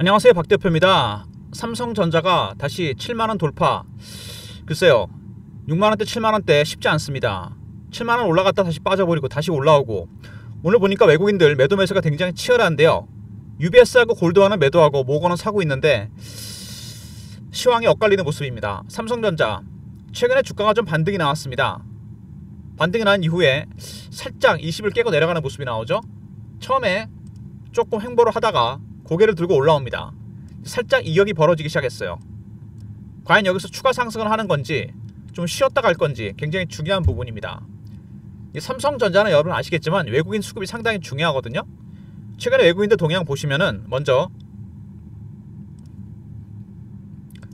안녕하세요, 박 대표입니다. 삼성전자가 다시 7만원 돌파. 글쎄요, 6만원대 7만원대 쉽지 않습니다. 7만원 올라갔다 다시 빠져버리고 다시 올라오고, 오늘 보니까 외국인들 매도 매수가 굉장히 치열한데요, UBS하고 골드와는 매도하고 모건은 사고 있는데 시황이 엇갈리는 모습입니다. 삼성전자 최근에 주가가 좀 반등이 나왔습니다. 반등이 난 이후에 살짝 20을 깨고 내려가는 모습이 나오죠. 처음에 조금 횡보를 하다가 고개를 들고 올라옵니다. 살짝 이격이 벌어지기 시작했어요. 과연 여기서 추가 상승을 하는 건지 좀 쉬었다 갈 건지 굉장히 중요한 부분입니다. 이 삼성전자는 여러분 아시겠지만 외국인 수급이 상당히 중요하거든요. 최근에 외국인들 동향 보시면은 먼저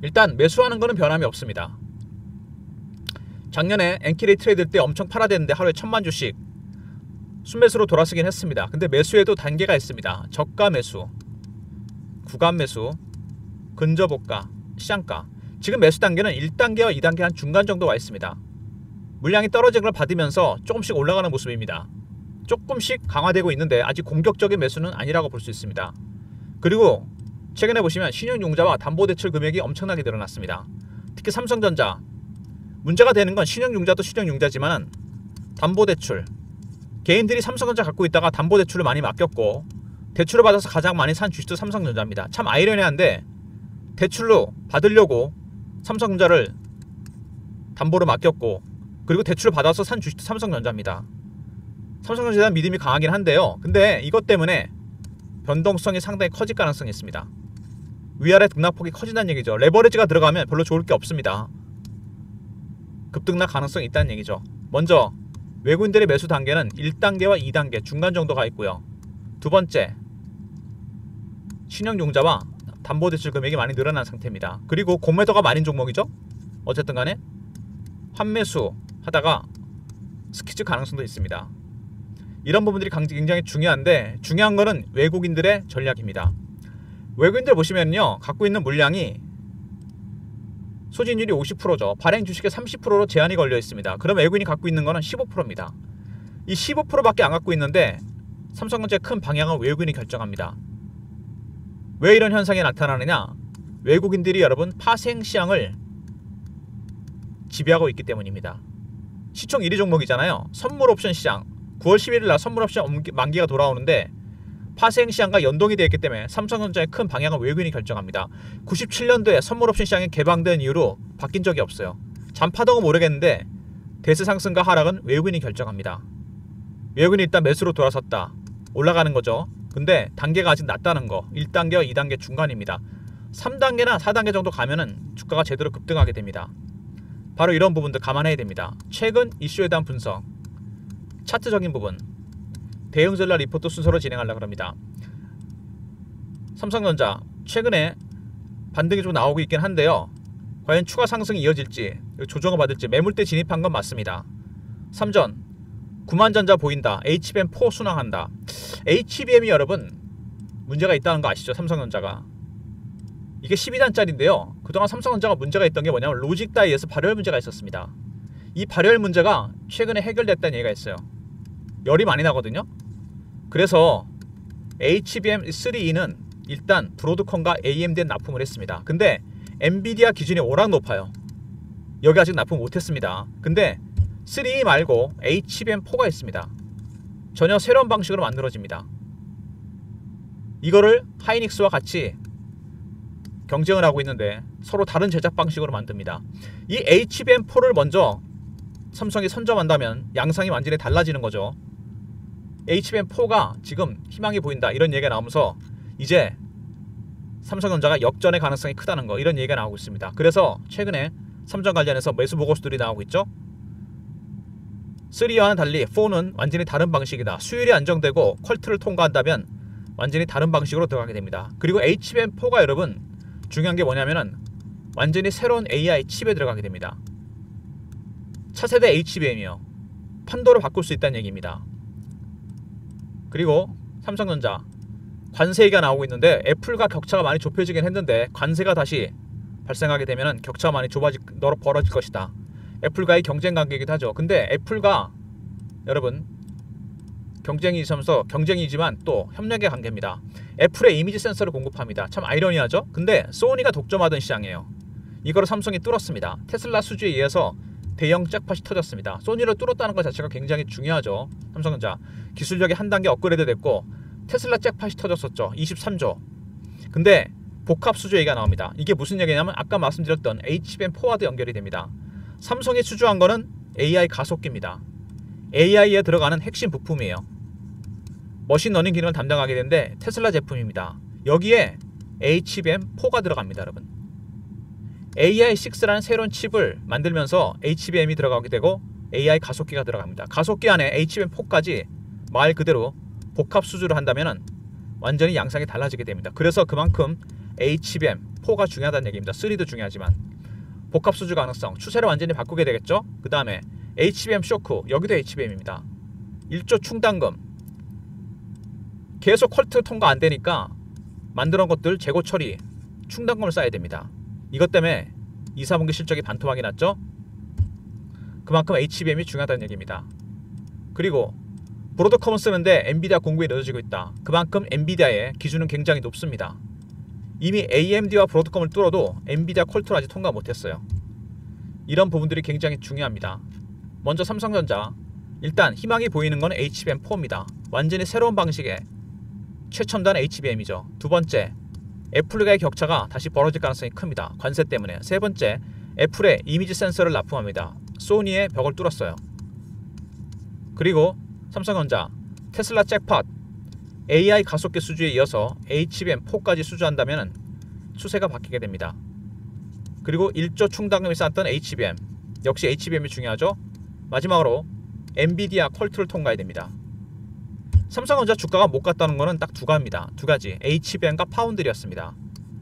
일단 매수하는 거는 변함이 없습니다. 작년에 엔키레이 트레이드 때 엄청 팔아댔는데 하루에 1000만 주씩 순매수로 돌아서긴 했습니다. 근데 매수에도 단계가 있습니다. 저가 매수, 구간 매수, 근저보가, 시장가. 지금 매수 단계는 1단계와 2단계 한 중간 정도 와 있습니다. 물량이 떨어진 걸 받으면서 조금씩 올라가는 모습입니다. 조금씩 강화되고 있는데 아직 공격적인 매수는 아니라고 볼 수 있습니다. 그리고 최근에 보시면 신용융자와 담보대출 금액이 엄청나게 늘어났습니다. 특히 삼성전자 문제가 되는 건 신용융자도 신용융자지만 담보대출, 개인들이 삼성전자 갖고 있다가 담보대출을 많이 맡겼고 대출을 받아서 가장 많이 산 주식도 삼성전자입니다. 참 아이러니한데 대출로 받으려고 삼성전자를 담보로 맡겼고 그리고 대출을 받아서 산 주식도 삼성전자입니다. 삼성전자에 대한 믿음이 강하긴 한데요, 근데 이것 때문에 변동성이 상당히 커질 가능성이 있습니다. 위아래 등락폭이 커진다는 얘기죠. 레버리지가 들어가면 별로 좋을 게 없습니다. 급등락 가능성이 있다는 얘기죠. 먼저 외국인들의 매수 단계는 1단계와 2단계 중간 정도가 있고요. 두 번째, 신용융자와 담보대출 금액이 많이 늘어난 상태입니다. 그리고 공매도가 많은 종목이죠. 어쨌든 간에 환매수 하다가 스키즈 가능성도 있습니다. 이런 부분들이 굉장히 중요한데, 중요한 거는 외국인들의 전략입니다. 외국인들 보시면요, 갖고 있는 물량이 소진율이 50%죠. 발행 주식의 30%로 제한이 걸려 있습니다. 그럼 외국인이 갖고 있는 거는 15%입니다. 이 15%밖에 안 갖고 있는데 삼성전자의 큰 방향은 외국인이 결정합니다. 왜 이런 현상이 나타나느냐? 외국인들이 여러분 파생 시장을 지배하고 있기 때문입니다. 시총 1위 종목이잖아요. 선물 옵션 시장 9월 11일 날 선물 옵션 만기가 돌아오는데 파생 시장과 연동이 되어 있기 때문에 삼성전자의 큰 방향은 외국인이 결정합니다. 97년도에 선물 옵션 시장이 개방된 이후로 바뀐 적이 없어요. 잔파동은 모르겠는데 대세 상승과 하락은 외국인이 결정합니다. 외국인이 일단 매수로 돌아섰다, 올라가는 거죠. 근데 단계가 아직 낮다는 거. 1단계와 2단계 중간입니다. 3단계나 4단계 정도 가면은 주가가 제대로 급등하게 됩니다. 바로 이런 부분들 감안해야 됩니다. 최근 이슈에 대한 분석, 차트적인 부분, 대응 전략 리포트 순서로 진행하려고 합니다. 삼성전자 최근에 반등이 좀 나오고 있긴 한데요, 과연 추가 상승이 이어질지 조정을 받을지 매물대 진입한 건 맞습니다. 삼전 9만전자 보인다, HBM4 순항한다. HBM이 여러분 문제가 있다는 거 아시죠? 삼성전자가 이게 12단짜리인데요 그동안 삼성전자가 문제가 있던 게 뭐냐면 로직 다이에서 발열 문제가 있었습니다. 이 발열 문제가 최근에 해결됐다는 얘기가 있어요. 열이 많이 나거든요. 그래서 HBM3E는 일단 브로드컴과 AMD에 납품을 했습니다. 근데 엔비디아 기준이 워낙 높아요. 여기 아직 납품 못했습니다. 근데 3E 말고 HBM4가 있습니다. 전혀 새로운 방식으로 만들어집니다. 이거를 하이닉스와 같이 경쟁을 하고 있는데 서로 다른 제작 방식으로 만듭니다. 이 HBM4를 먼저 삼성이 선점한다면 양상이 완전히 달라지는 거죠. HBM4가 지금 희망이 보인다 이런 얘기가 나오면서 이제 삼성전자가 역전의 가능성이 크다는 거, 이런 얘기가 나오고 있습니다. 그래서 최근에 삼성 관련해서 매수 보고서들이 나오고 있죠. 3와는 달리 4는 완전히 다른 방식이다. 수율이 안정되고 퀄트를 통과한다면 완전히 다른 방식으로 들어가게 됩니다. 그리고 HBM4가 여러분 중요한 게 뭐냐면은 완전히 새로운 AI 칩에 들어가게 됩니다. 차세대 HBM이요. 판도를 바꿀 수 있다는 얘기입니다. 그리고 삼성전자 관세 얘기가 나오고 있는데 애플과 격차가 많이 좁혀지긴 했는데 관세가 다시 발생하게 되면 격차가 많이 벌어질 것이다. 애플과의 경쟁 관계이기도 하죠. 근데 애플과 여러분 경쟁이 있으면서 경쟁이지만 또 협력의 관계입니다. 애플의 이미지 센서를 공급합니다. 참 아이러니하죠? 근데 소니가 독점하던 시장이에요. 이거를 삼성이 뚫었습니다. 테슬라 수주에 의해서 대형 잭팟이 터졌습니다. 소니를 뚫었다는 것 자체가 굉장히 중요하죠. 삼성전자 기술력이 한 단계 업그레이드 됐고 테슬라 잭팟이 터졌었죠. 23조. 근데 복합 수주 얘기가 나옵니다. 이게 무슨 얘기냐면 아까 말씀드렸던 HBM4와도 연결이 됩니다. 삼성이 수주한 거는 AI 가속기입니다. AI에 들어가는 핵심 부품이에요. 머신러닝 기능을 담당하게 되는데 테슬라 제품입니다. 여기에 HBM4가 들어갑니다. 여러분, AI6라는 새로운 칩을 만들면서 HBM이 들어가게 되고 AI 가속기가 들어갑니다. 가속기 안에 HBM4까지 말 그대로 복합 수주를 한다면 완전히 양상이 달라지게 됩니다. 그래서 그만큼 HBM4가 중요하다는 얘기입니다. 3도 중요하지만 복합 수주 가능성, 추세를 완전히 바꾸게 되겠죠. 그 다음에 HBM 쇼크, 여기도 HBM입니다. 1조 충당금, 계속 퀄트 통과 안 되니까 만들어 놓은 것들 재고 처리, 충당금을 쌓아야 됩니다. 이것 때문에 2, 4분기 실적이 반토막이 났죠. 그만큼 HBM이 중요하다는 얘기입니다. 그리고 브로드컴을 쓰는데 엔비디아 공급이 늦어지고 있다. 그만큼 엔비디아의 기준은 굉장히 높습니다. 이미 AMD와 브로드컴을 뚫어도 엔비디아 퀄트를 아직 통과 못했어요. 이런 부분들이 굉장히 중요합니다. 먼저 삼성전자, 일단 희망이 보이는 건 HBM4입니다. 완전히 새로운 방식의 최첨단 HBM이죠. 두 번째, 애플과의 격차가 다시 벌어질 가능성이 큽니다. 관세 때문에. 세 번째, 애플의 이미지 센서를 납품합니다. 소니의 벽을 뚫었어요. 그리고 삼성전자, 테슬라 잭팟, AI 가속기 수주에 이어서 HBM4까지 수주한다면 추세가 바뀌게 됩니다. 그리고 1조 충당금이 쌓았던 HBM, 역시 HBM이 중요하죠. 마지막으로 엔비디아 퀄트를 통과해야 됩니다. 삼성전자 주가가 못 갔다는 것은 딱 두 가지, HBM과 파운드리였습니다.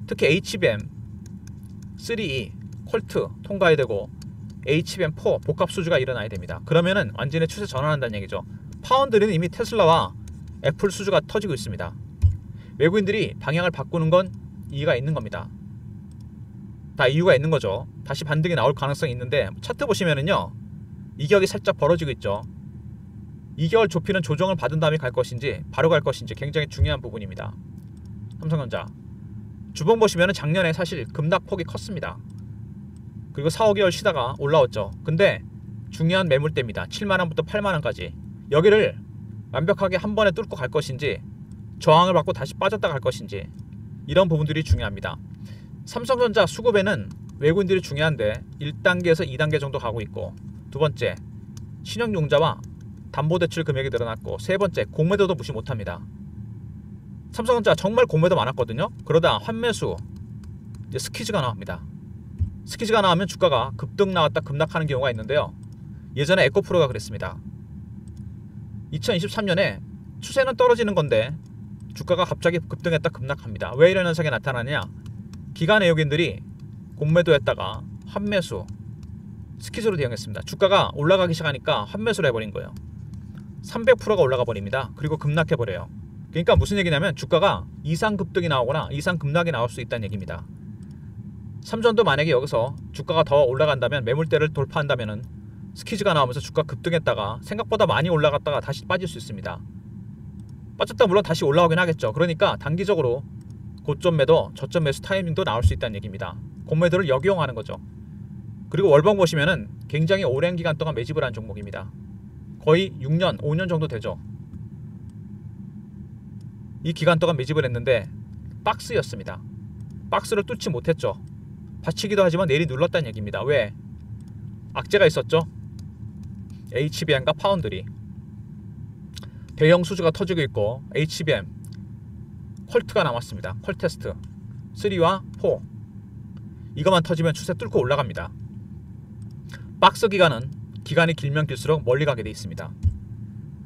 특히 HBM 3E 퀄트 통과해야 되고 HBM4 복합 수주가 일어나야 됩니다. 그러면은 완전히 추세 전환한다는 얘기죠. 파운드리는 이미 테슬라와 애플 수주가 터지고 있습니다. 외국인들이 방향을 바꾸는 건 이유가 있는 겁니다. 다 이유가 있는 거죠. 다시 반등이 나올 가능성이 있는데 차트 보시면은요, 이격이 살짝 벌어지고 있죠. 2개월 좁히는 조정을 받은 다음에 갈 것인지 바로 갈 것인지 굉장히 중요한 부분입니다. 삼성전자 주봉 보시면 작년에 사실 급락폭이 컸습니다. 그리고 4, 5개월 쉬다가 올라왔죠. 근데 중요한 매물대입니다. 7만원부터 8만원까지. 여기를 완벽하게 한 번에 뚫고 갈 것인지 저항을 받고 다시 빠졌다 갈 것인지, 이런 부분들이 중요합니다. 삼성전자 수급에는 외국인들이 중요한데 1단계에서 2단계 정도 가고 있고, 두 번째, 신용융자와 담보대출 금액이 늘어났고, 세 번째, 공매도도 무시 못합니다. 삼성전자 정말 공매도 많았거든요. 그러다 환매수, 이제 스퀴즈가 나옵니다. 스퀴즈가 나오면 주가가 급등 나왔다 급락하는 경우가 있는데요. 예전에 에코프로가 그랬습니다. 2023년에 추세는 떨어지는 건데 주가가 갑자기 급등했다 급락합니다. 왜 이런 현상이 나타나냐? 기관 외국인들이 공매도했다가 환매수, 스퀴즈로 대응했습니다. 주가가 올라가기 시작하니까 환매수를 해버린 거예요. 300%가 올라가 버립니다. 그리고 급락해버려요. 그러니까 무슨 얘기냐면 주가가 이상급등이 나오거나 이상급락이 나올 수 있다는 얘기입니다. 삼전도 만약에 여기서 주가가 더 올라간다면, 매물대를 돌파한다면 스퀴즈가 나오면서 주가 급등했다가 생각보다 많이 올라갔다가 다시 빠질 수 있습니다. 빠졌다 물론 다시 올라오긴 하겠죠. 그러니까 단기적으로 고점 매도, 저점 매수 타이밍도 나올 수 있다는 얘기입니다. 공매도를 역이용하는 거죠. 그리고 월봉 보시면은 굉장히 오랜 기간 동안 매집을 한 종목입니다. 거의 6년, 5년 정도 되죠. 이 기간 동안 매집을 했는데 박스였습니다. 박스를 뚫지 못했죠. 받치기도 하지만 내리 눌렀다는 얘기입니다. 왜? 악재가 있었죠. HBM과 파운드리, 대형 수주가 터지고 있고 HBM 퀄트가 남았습니다. 퀄테스트 3와 4, 이것만 터지면 추세 뚫고 올라갑니다. 박스 기간은 기간이 길면 길수록 멀리 가게 돼 있습니다.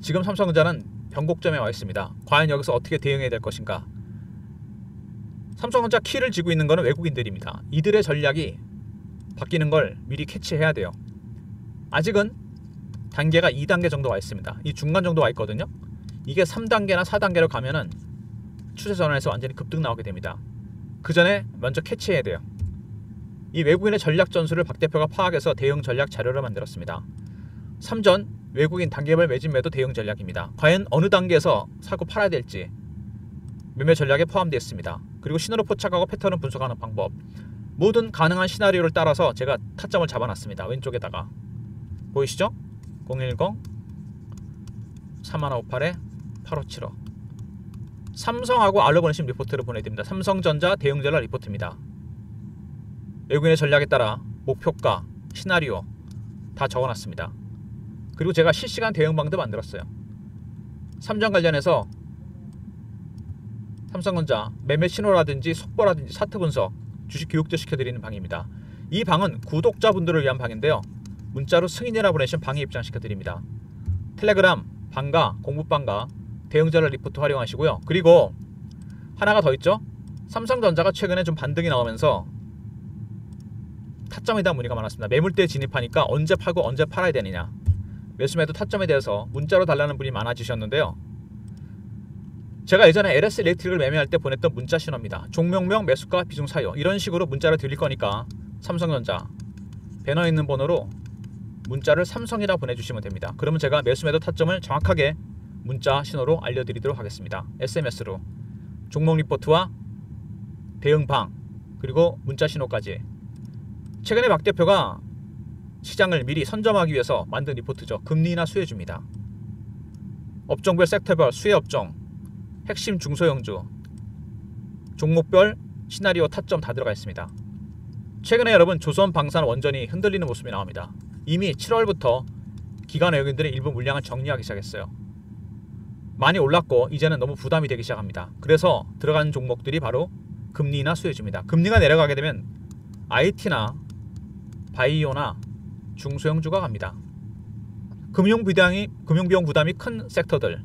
지금 삼성전자는 변곡점에 와 있습니다. 과연 여기서 어떻게 대응해야 될 것인가? 삼성전자 키를 쥐고 있는 것은 외국인들입니다. 이들의 전략이 바뀌는 걸 미리 캐치해야 돼요. 아직은 단계가 2단계 정도 와 있습니다. 이 중간 정도 와 있거든요. 이게 3단계나 4단계로 가면은 추세 전환에서 완전히 급등 나오게 됩니다. 그 전에 먼저 캐치해야 돼요. 이 외국인의 전략 전술을 박 대표가 파악해서 대응 전략 자료를 만들었습니다. 삼전 외국인 단계별 매집 매도 대응 전략입니다. 과연 어느 단계에서 사고 팔아야 될지 매매 전략에 포함되어 있습니다. 그리고 신호로 포착하고 패턴을 분석하는 방법, 모든 가능한 시나리오를 따라서 제가 타점을 잡아놨습니다. 왼쪽에다가 보이시죠? 010 3158에 8575 삼성하고 알로 보내신 리포트를 보내드립니다. 삼성전자 대응 전략 리포트입니다. 외국인의 전략에 따라 목표가, 시나리오 다 적어놨습니다. 그리고 제가 실시간 대응방도 만들었어요. 삼전 관련해서 삼성전자 매매 신호라든지 속보라든지 차트 분석, 주식 교육도 시켜드리는 방입니다. 이 방은 구독자분들을 위한 방인데요. 문자로 승인이라 보내시면 방에 입장시켜드립니다. 텔레그램 방과 공부방과 대응전략 리포트 활용하시고요. 그리고 하나가 더 있죠. 삼성전자가 최근에 좀 반등이 나오면서 타점에 대한 문의가 많았습니다. 매물대에 진입하니까 언제 팔고 언제 팔아야 되느냐, 매수매도 타점에 대해서 문자로 달라는 분이 많아지셨는데요. 제가 예전에 LS 일렉트릭을 매매할 때 보냈던 문자 신호입니다. 종목명, 매수가, 비중 사유 이런 식으로 문자를 드릴 거니까 삼성전자 배너에 있는 번호로 문자를 삼성이라 보내주시면 됩니다. 그러면 제가 매수매도 타점을 정확하게 문자 신호로 알려드리도록 하겠습니다. SMS로 종목 리포트와 대응방 그리고 문자 신호까지. 최근에 박 대표가 시장을 미리 선점하기 위해서 만든 리포트죠. 금리나 수혜주입니다. 업종별 섹터별 수혜업종, 핵심 중소형주, 종목별 시나리오 타점 다 들어가 있습니다. 최근에 여러분 조선 방산 원전이 흔들리는 모습이 나옵니다. 이미 7월부터 기관 외국인들이 일부 물량을 정리하기 시작했어요. 많이 올랐고 이제는 너무 부담이 되기 시작합니다. 그래서 들어가는 종목들이 바로 금리나 수혜주입니다. 금리가 내려가게 되면 IT나 바이오나 중소형주가 갑니다. 금융비용 부담이 큰 섹터들,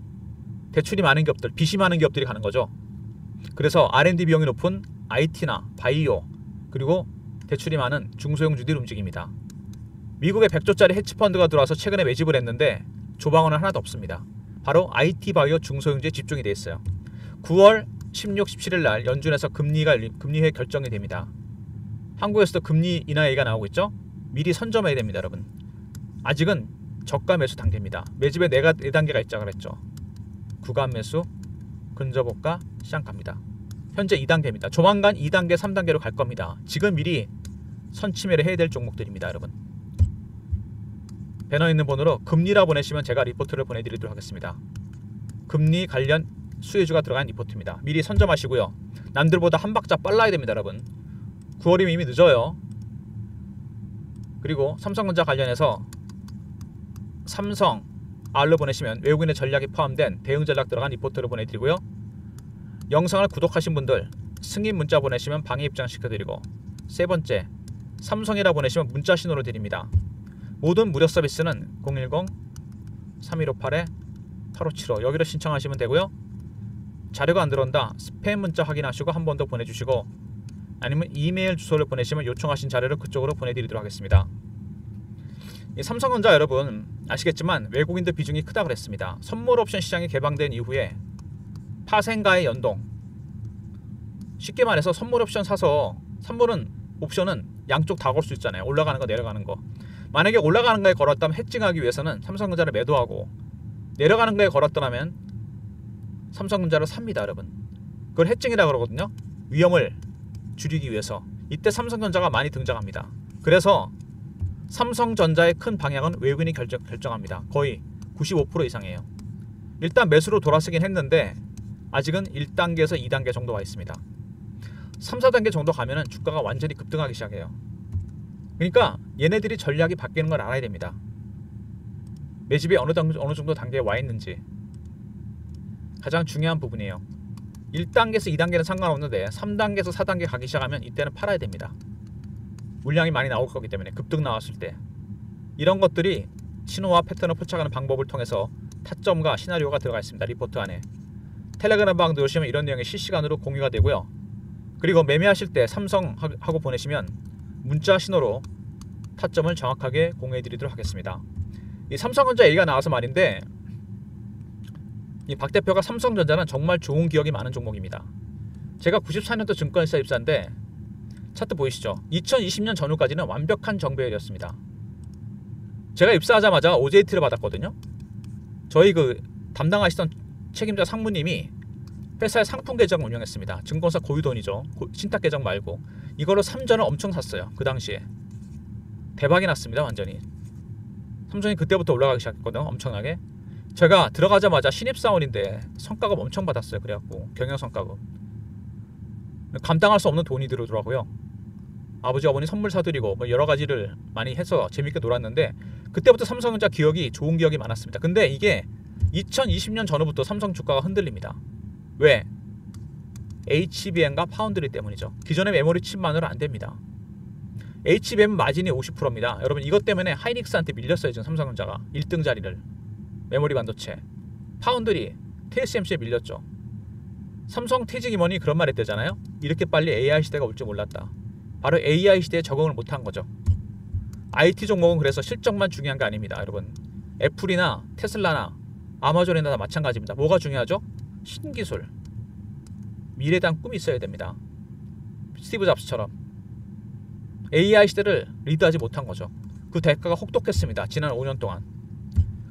대출이 많은 기업들, 빚이 많은 기업들이 가는 거죠. 그래서 R&D 비용이 높은 IT나 바이오 그리고 대출이 많은 중소형주들이 움직입니다. 미국의 100조짜리 헤지펀드가 들어와서 최근에 매집을 했는데 조방어는 하나도 없습니다. 바로 IT 바이오 중소형주에 집중이 되어 있어요. 9월 16, 17일 날 연준에서 금리회 결정이 됩니다. 한국에서도 금리 인하 얘기가 나오고 있죠. 미리 선점해야 됩니다, 여러분. 아직은 저가 매수 단계입니다. 매집에 4단계가 있자 그랬죠. 구간 매수, 근접호가, 시장가입니다. 현재 2단계입니다. 조만간 2단계, 3단계로 갈 겁니다. 지금 미리 선침해를 해야 될 종목들입니다, 여러분. 배너에 있는 번호로 금리라 보내시면 제가 리포트를 보내드리도록 하겠습니다. 금리 관련 수혜주가 들어간 리포트입니다. 미리 선점하시고요. 남들보다 한 박자 빨라야 됩니다, 여러분. 9월이면 이미 늦어요. 그리고 삼성전자 관련해서 삼성 R로 보내시면 외국인의 전략이 포함된 대응 전략 들어간 리포트를 보내드리고요. 영상을 구독하신 분들 승인 문자 보내시면 방에 입장시켜드리고, 세 번째 삼성이라 보내시면 문자 신호를 드립니다. 모든 무료 서비스는 010-3158-8575 여기로 신청하시면 되고요. 자료가 안 들어온다 스팸 문자 확인하시고 한 번 더 보내주시고, 아니면 이메일 주소를 보내시면 요청하신 자료를 그쪽으로 보내드리도록 하겠습니다. 이 삼성전자 여러분 아시겠지만 외국인들 비중이 크다 그랬습니다. 선물 옵션 시장이 개방된 이후에 파생과의 연동, 쉽게 말해서 선물 옵션 사서, 선물은 옵션은 양쪽 다 걸 수 있잖아요. 올라가는 거 내려가는 거. 만약에 올라가는 거에 걸었다면 해칭하기 위해서는 삼성전자를 매도하고, 내려가는 거에 걸었더라면 삼성전자를 삽니다, 여러분. 그걸 해칭이라고 그러거든요. 위험을 줄이기 위해서. 이때 삼성전자가 많이 등장합니다. 그래서 삼성전자의 큰 방향은 외국인이 결정합니다. 거의 95% 이상이에요. 일단 매수로 돌아서긴 했는데 아직은 1단계에서 2단계 정도 와 있습니다. 3, 4단계 정도 가면은 주가가 완전히 급등하기 시작해요. 그러니까 얘네들이 전략이 바뀌는 걸 알아야 됩니다. 매집이 어느 정도 단계에 와 있는지 가장 중요한 부분이에요. 1단계에서 2단계는 상관없는데 3단계에서 4단계 가기 시작하면 이때는 팔아야 됩니다. 물량이 많이 나올 거기 때문에, 급등 나왔을 때. 이런 것들이 신호와 패턴을 포착하는 방법을 통해서 타점과 시나리오가 들어가 있습니다. 리포트 안에. 텔레그램 방 들어오시면 이런 내용이 실시간으로 공유가 되고요. 그리고 매매하실 때 삼성하고 보내시면 문자 신호로 타점을 정확하게 공유해 드리도록 하겠습니다. 이 삼성전자 얘기가 나와서 말인데, 이 박 대표가 삼성전자는 정말 좋은 기억이 많은 종목입니다. 제가 94년도 증권회사 입사인데 차트 보이시죠? 2020년 전후까지는 완벽한 정배열이었습니다. 제가 입사하자마자 OJT를 받았거든요. 저희 그 담당하시던 책임자 상무님이 회사의 상품 계정을 운영했습니다. 증권사 고유돈이죠. 신탁 계정 말고. 이걸로 3전을 엄청 샀어요. 그 당시에. 대박이 났습니다. 완전히. 삼성이 그때부터 올라가기 시작했거든요. 엄청나게. 제가 들어가자마자 신입사원인데 성과급 엄청 받았어요. 그래갖고 경영성과급. 감당할 수 없는 돈이 들어오더라고요. 아버지 어머니 선물 사드리고 뭐 여러 가지를 많이 해서 재밌게 놀았는데 그때부터 삼성전자 기억이 좋은 기억이 많았습니다. 근데 이게 2020년 전후부터 삼성 주가가 흔들립니다. 왜? HBM과 파운드리 때문이죠. 기존의 메모리 칩만으로 안 됩니다. HBM 마진이 50%입니다. 여러분 이것 때문에 하이닉스한테 밀렸어요. 지금 삼성전자가 1등 자리를. 메모리 반도체. 파운드리 TSMC에 밀렸죠. 삼성 퇴직 임원이 그런 말 했대잖아요. 이렇게 빨리 AI 시대가 올 줄 몰랐다. 바로 AI 시대에 적응을 못한 거죠. IT 종목은 그래서 실적만 중요한 게 아닙니다. 여러분 애플이나 테슬라나 아마존이나 다 마찬가지입니다. 뭐가 중요하죠? 신기술. 미래에 대한 꿈이 있어야 됩니다. 스티브 잡스처럼. AI 시대를 리드하지 못한 거죠. 그 대가가 혹독했습니다. 지난 5년 동안.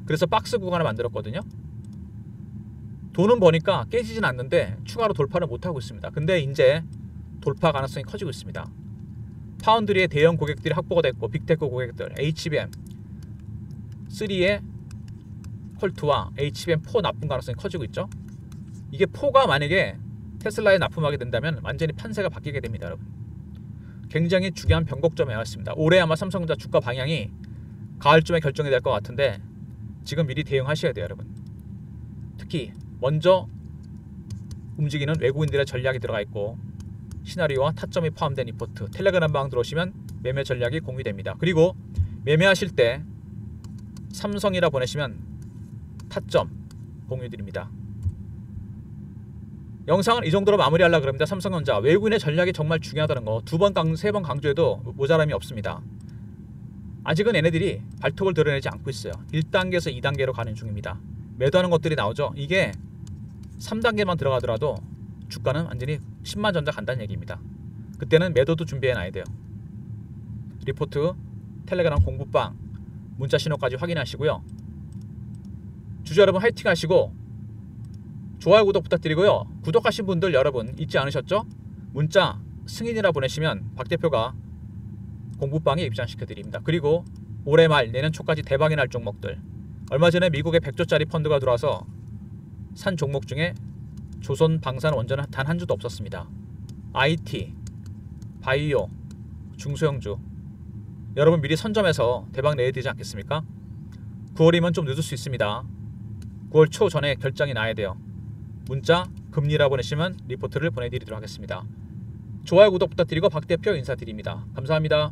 그래서 박스 구간을 만들었거든요. 돈은 버니까 깨지진 않는데 추가로 돌파를 못하고 있습니다. 근데 이제 돌파 가능성이 커지고 있습니다. 파운드리의 대형 고객들이 확보가 됐고 빅테크 고객들 HBM 3의 컬트와 HBM4 납품 가능성이 커지고 있죠. 이게 4가 만약에 테슬라에 납품하게 된다면 완전히 판세가 바뀌게 됩니다. 여러분 굉장히 중요한 변곡점에 왔습니다. 올해 아마 삼성전자 주가 방향이 가을쯤에 결정이 될 것 같은데 지금 미리 대응하셔야 돼요. 여러분 특히 먼저 움직이는 외국인들의 전략이 들어가 있고 시나리오와 타점이 포함된 리포트 텔레그램 방 들어오시면 매매 전략이 공유됩니다. 그리고 매매하실 때 삼성이라 보내시면 타점 공유드립니다. 영상은 이 정도로 마무리하려고 그럽니다. 삼성전자 외국인의 전략이 정말 중요하다는 거 2번, 3번 강조해도 모자람이 없습니다. 아직은 얘네들이 발톱을 드러내지 않고 있어요. 1단계에서 2단계로 가는 중입니다. 매도하는 것들이 나오죠. 이게 3단계만 들어가더라도 주가는 완전히 10만 전자 간다는 얘기입니다. 그때는 매도도 준비해놔야 돼요. 리포트, 텔레그램 공부방, 문자 신호까지 확인하시고요. 주주 여러분 화이팅 하시고 좋아요 구독 부탁드리고요. 구독하신 분들 여러분 잊지 않으셨죠? 문자 승인이라 보내시면 박 대표가 공부방에 입장시켜드립니다. 그리고 올해 말 내년 초까지 대박이 날 종목들 얼마 전에 미국의 100조짜리 펀드가 들어와서 산 종목 중에 조선 방산원전은 단 한 주도 없었습니다. IT, 바이오, 중소형주 여러분 미리 선점해서 대박 내야 되지 않겠습니까? 9월이면 좀 늦을 수 있습니다. 9월 초 전에 결정이 나야 돼요. 문자 금리라 보내시면 리포트를 보내드리도록 하겠습니다. 좋아요 구독 부탁드리고 박 대표 인사드립니다. 감사합니다.